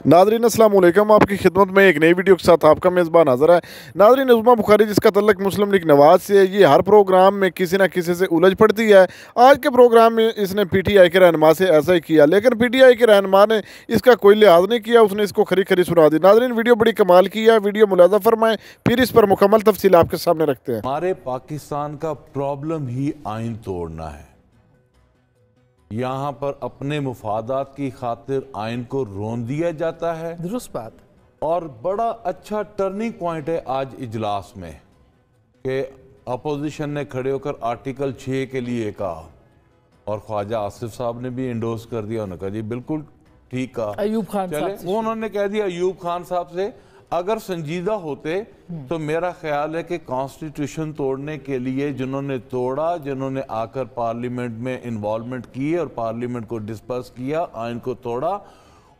नाज़रीन अस्सलाम वालेकुम। आपकी खिदमत में एक नई वीडियो के साथ आपका मेज़बान हाज़िर है। नाज़रीन, उज़्मा बुखारी जिसका तल्लुक़ मुस्लिम लीग नवाज से है, ये हर प्रोग्राम में किसी न किसी से उलझ पड़ती है। आज के प्रोग्राम में इसने पीटीआई के रहनुमा से ऐसा ही किया, लेकिन पीटीआई के रहनुमा ने इसका कोई लिहाज नहीं किया, उसने इसको खरी खरी सुना दी। नाज़रीन, वीडियो बड़ी कमाल की है, वीडियो मुलाज़ा फरमाएं, फिर इस पर मुकम्मल तफसील आपके सामने रखते हैं। हमारे पाकिस्तान का प्रॉब्लम ही आइन तोड़ना है। यहाँ पर अपने मुफादात की खातिर आइन को रोन दिया जाता है। दुरुस्त बात। और बड़ा अच्छा टर्निंग पॉइंट है आज इजलास में कि अपोजिशन ने खड़े होकर आर्टिकल 6 के लिए कहा और ख्वाजा आसिफ साहब ने भी इंडोर्स कर दिया। उन्होंने कहा जी बिल्कुल ठीक कहा। अयूब खान चले वो उन्होंने कह दिया अयूब खान साहब से अगर संजीदा होते तो मेरा ख्याल है कि कॉन्स्टिट्यूशन तोड़ने के लिए जिन्होंने तोड़ा, जिन्होंने आकर पार्लियामेंट में इन्वॉल्वमेंट की और पार्लियामेंट को डिस्पर्स किया, आइन को तोड़ा,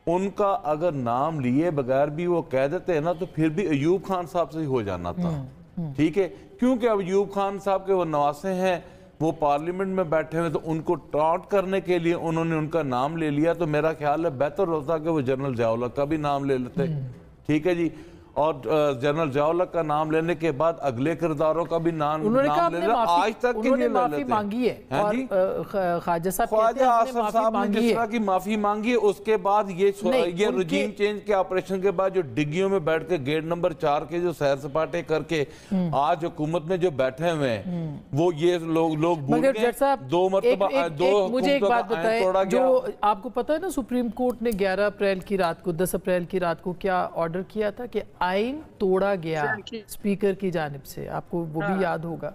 उनका अगर नाम लिए बगैर भी वो कह देते हैं ना तो फिर भी अयूब खान साहब से ही हो जाना था। ठीक है, क्योंकि अब अयूब खान साहब के वो नवासे हैं, वो पार्लियामेंट में बैठे हुए, तो उनको टॉन्ट करने के लिए उन्होंने उनका नाम ले लिया। तो मेरा ख्याल है बेहतर होता कि वो जनरल ज़िया-उल हक का भी नाम ले लेते। ठीक है जी, और जनरल ज़िया-उल हक का नाम लेने के बाद अगले किरदारों का भी नाम ले लिया। आज तक के लिए माफी मांगी है और ख्वाजा आसिफ साहब ने जिस तरह की माफी मांगी है, उसके बाद ये रजीम चेंज के ऑपरेशन के बाद जो डिग्गियों में बैठ के गेट नंबर 4 के जो सैर सपाटे करके आज हुकूमत में जो बैठे हुए हैं वो ये लोग भूल गए। दो मरतबा मुझे एक बात बताएं, जो आपको पता है ना सुप्रीम कोर्ट ने 11 अप्रैल की रात को 10 अप्रैल की रात को क्या ऑर्डर किया था कि आइन तोड़ा गया स्पीकर की जानिब से। आपको वो भी याद होगा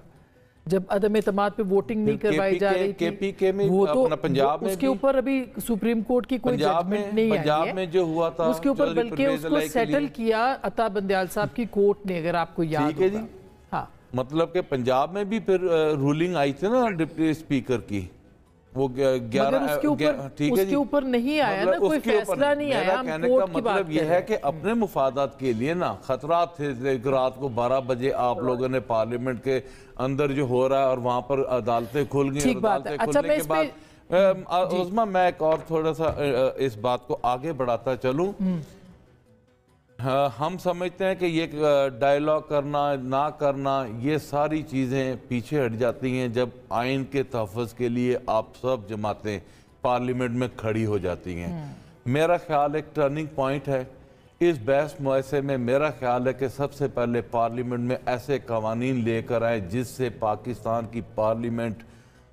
जब अदम एतमाद पे वोटिंग नहीं करवाई जा रही थी, वो तो पंजाब में उसके ऊपर अभी सुप्रीम कोर्ट की कोई जजमेंट नहीं आई है। पंजाब में जो हुआ था उसके ऊपर बल्कि उसको सेटल किया अता बंदयाल साहब की कोर्ट ने, अगर आपको याद होगा। हाँ, मतलब कि पंजाब में भी फिर रूलिंग आई थी ना डिप्टी स्पीकर की, वो 11 उसके ऊपर नहीं आया ना, कोई फैसला नहीं आया। कहने का मतलब यह है कि अपने मुफादात के लिए ना खतरात थे। रात को 12 बजे आप लोगों ने पार्लियामेंट के अंदर जो हो रहा है और वहां पर अदालतें खुल गई। अदालतें खुलने के बाद उस्मा मैं एक और थोड़ा सा इस बात को आगे बढ़ाता चलूं। हम समझते हैं कि ये डायलॉग करना ना करना ये सारी चीज़ें पीछे हट जाती हैं जब आइन के तहफ़्फ़ुज़ के लिए आप सब जमातें पार्लियामेंट में खड़ी हो जाती हैं। मेरा ख्याल एक टर्निंग पॉइंट है इस बहस मुआसे में। मेरा ख्याल है कि सबसे पहले पार्लियामेंट में ऐसे कवानीन लेकर आए जिससे पाकिस्तान की पार्लियामेंट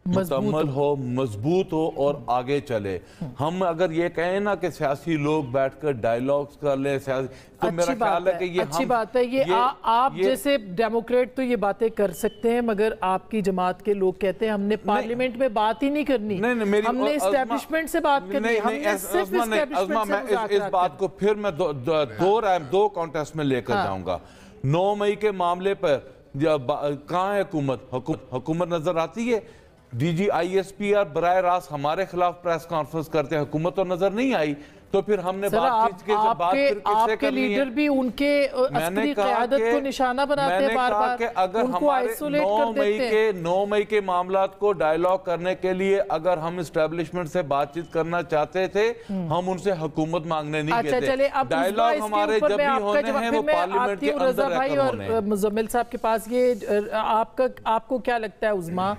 मुकम्मल हो, मजबूत हो और आगे चले। हम अगर ये कहें ना कि सियासी लोग बैठकर डायलॉग्स कर लें तो मेरा ख्याल है कि ये अच्छी बात है। ये आप जैसे डेमोक्रेट तो ये बातें कर सकते हैं, मगर आपकी जमात के लोग कहते हैं हमने पार्लियामेंट में बात ही नहीं करनी, हमने एस्टैब्लिशमेंट से बात करनी। मैं इस बात को फिर मैं दो कॉन्टेस्ट में लेकर जाऊंगा। 9 मई के मामले पर कहाँ है हुकूमत नजर आती है? DGISPR बराह रास्त हमारे खिलाफ प्रेस कॉन्फ्रेंस करते हैं, हुकूमत तो नजर नहीं आई। तो फिर हमने आपके लीडर भी उनके अस्करी क़यादत को निशाना बनाते हैं बार-बार कि अगर हमारे 9 मई के मामलात को डायलॉग करने के लिए अगर हम एस्टैब्लिशमेंट से बातचीत करना चाहते थे, हम उनसे हुकूमत मांगने नहीं गए थे। डायलॉग हमारे जब भी होने हैं वो पार्लियामेंट के अंदर रहकर होने हैं। मुज़म्मिल साहब के पास ये आपको क्या लगता है उज़्मा,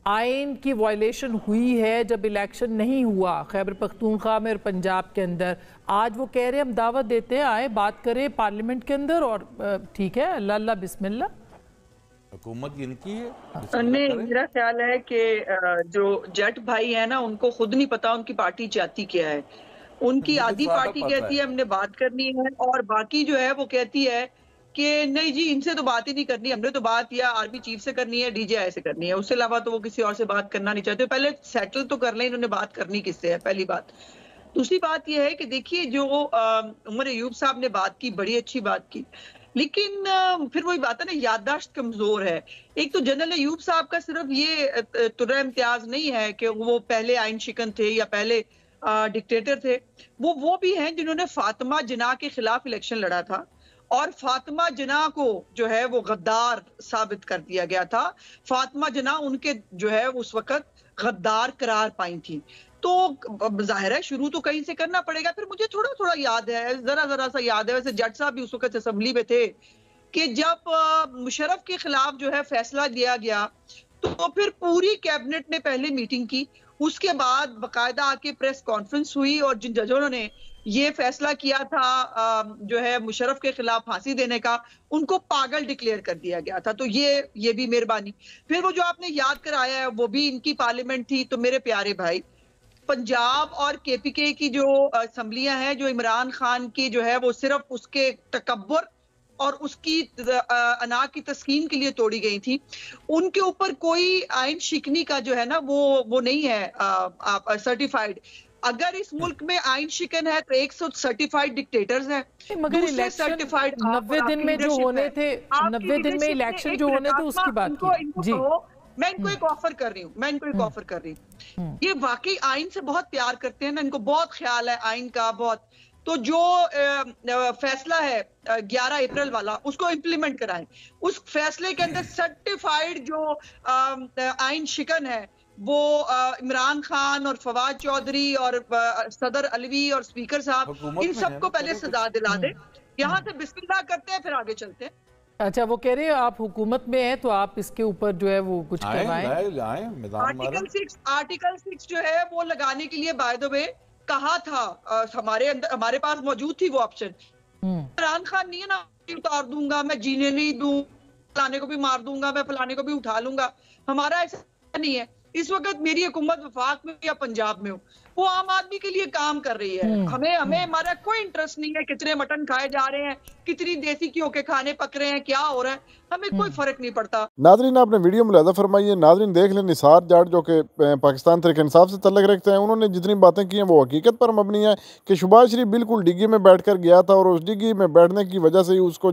आइन की वायलेशन हुई है जब इलेक्शन नहीं हुआ खैबर पख्तूनख्वा में और पंजाब के अंदर? आज वो कह रहे हैं हम दावत देते हैं, आए बात करें पार्लियामेंट के अंदर और ठीक है अल्लाह अल्लाह बिस्मिल्लाह। हुकूमत इनकी है। नहीं, मेरा ख्याल है कि जो जट भाई है ना उनको खुद नहीं पता उनकी पार्टी चाहती क्या है। उनकी आधी पार्टी कहती है हमने बात करनी है और बाकी जो है वो कहती है कि नहीं जी इनसे तो बात ही नहीं करनी, हमने तो बात या आर्मी चीफ से करनी है, DGI से करनी है, उससे अलावा तो वो किसी और से बात करना नहीं चाहते। पहले सेटल तो कर लें इन्होंने बात करनी किससे है, पहली बात। दूसरी बात यह है कि देखिए जो उमर अयूब साहब ने बात की, बड़ी अच्छी बात की, लेकिन फिर वही बात है ना, याददाश्त कमजोर है। एक तो जनरल अयूब साहब का सिर्फ ये तुर्रा इम्तियाज नहीं है कि वो पहले आइन शिकन थे या पहले डिक्टेटर थे, वो भी हैं जिन्होंने फातिमा जिन्ना के खिलाफ इलेक्शन लड़ा था और फातिमा जिन्ना को जो है वो गद्दार साबित कर दिया गया था। फातिमा जिन्ना उनके जो है उस वक्त गद्दार करार पाई थी। تو ظاہر ہے شروع تو کہیں سے کرنا پڑے گا. پھر مجھے تھوڑا تھوڑا یاد ہے, ذرا سا یاد ہے, ویسے جٹ صاحب بھی اس وقت اسمبلی میں تھے, کہ جب مشرف کے خلاف جو ہے فیصلہ لیا گیا تو پھر پوری کیبنٹ نے پہلے میٹنگ کی, اس کے بعد باقاعدہ آ کے پریس کانفرنس ہوئی, اور جن ججوں نے یہ فیصلہ کیا تھا جو ہے مشرف کے خلاف پھانسی دینے کا, ان کو پاگل ڈکلیئر کر دیا گیا تھا. تو یہ بھی مہربانی. پھر وہ جو آپ نے یاد کرایا ہے وہ بھی ان کی پارلیمنٹ تھی. تو میرے پیارے بھائی, پنجاب اور کے پی کے کی جو اسمبلیاں ہیں, جو عمران خان کی جو ہے وہ صرف اس کے تکبر اور اس کی انا کی تسکین کے لیے توڑی گئی تھی, ان کے اوپر کوئی آئین شکنی کا جو ہے نا وہ نہیں ہے سرٹیفائیڈ. اگر اس ملک میں آئین شکن ہے تو 100 سرٹیفائیڈ ڈکٹیٹرز ہیں, مگر الیکشن 90 دن میں جو ہونے تھے, 90 دن میں الیکشن جو ہونے تھے اس کی بات کی. جی میں ان کو ایک آفر کر رہی ہوں, یہ واقعی آئین سے بہت پیار کرتے ہیں نا, ان کو بہت خیال ہے آئین کا بہت. تو جو فیصلہ ہے 11 اپریل والا, اس کو امپلیمنٹ کرائیں. اس فیصلے کے اندر سرٹیفائیڈ جو آئین شکن ہے وہ عمران خان اور فواد چودھری اور صدر علوی اور اسپیکر صاحب, ان سب کو پہلے سزا دلا دیں. یہاں سے بسم اللہ کرتے ہیں, پھر آگے چلتے ہیں. اچھا, وہ کہہ رہے ہیں آپ حکومت میں ہیں تو آپ اس کے اوپر جو ہے وہ کچھ کروائیں. آرٹیکل 6 جو ہے وہ لگانے کے لیے بائی دا وے کہا تھا, ہمارے پاس موجود تھی وہ آپشن. عمران خان نہیں ہے نا, اتار دوں گا, میں جینے نہیں دوں, فلانے کو بھی مار دوں گا, میں فلانے کو بھی اٹھا لوں گا. ہمارا ایسا نہیں ہے. اس وقت میری حکومت وفاق میں یا پنجاب میں ہو, وہ عام آدمی کے لیے کام کر رہی ہے. ہمیں ہمارا کوئی انٹرسٹ نہیں ہے کتنے مٹن کھائے جا رہے ہیں, کتنی دیسی گھیو کے کھانے پک رہے ہیں, کیا ہو رہا ہے, ہمیں کوئی فرق نہیں پڑتا. ناظرین, آپ نے ویڈیو ملاحظہ فرمائی ہے. ناظرین دیکھ لیں, نثار جاٹ جو کہ پاکستان تحریک انصاف سے تعلق رکھتے ہیں, انہوں نے جتنی باتیں کی ہیں وہ حقیقت پر مبنی ہے کہ شہباز شریف بالکل ڈگی میں بیٹھ کر گیا تھا, اور اس ڈگی میں بیٹھنے کی وجہ سے ہی اس کو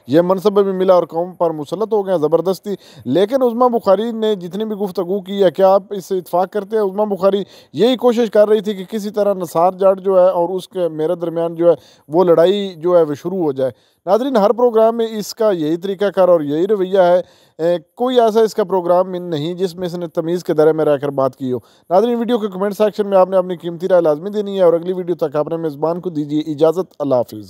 یہ منصب بھی ملا اور قوم پر مسلط ہو گئے زبردستی. لیکن عظمیٰ بخاری نے جتنی بھی گفتگو کی ہے, کیا آپ اس سے اتفاق کرتے ہیں؟ عظمیٰ بخاری یہی کوشش کر رہی تھی کہ کسی طرح نثار جاٹ جو ہے اور اس کے میرے درمیان جو ہے وہ لڑائی جو ہے وہ شروع ہو جائے. ناظرین, ہر پروگرام میں اس کا یہی طریقہ کار اور یہی رویہ ہے. کوئی ایسا اس کا پروگرام نہیں جس میں اس نے تمیز کے دائرے میں رہ کر بات کی ہو. ناظرین, ویڈیو کے کمنٹ سیکشن میں آپ نے اپنی قیمتی رائے لازمی دینی ہے, اور اگلی ویڈیو تک آپ نے میزبان کو دیجیے اجازت. اللہ حافظ.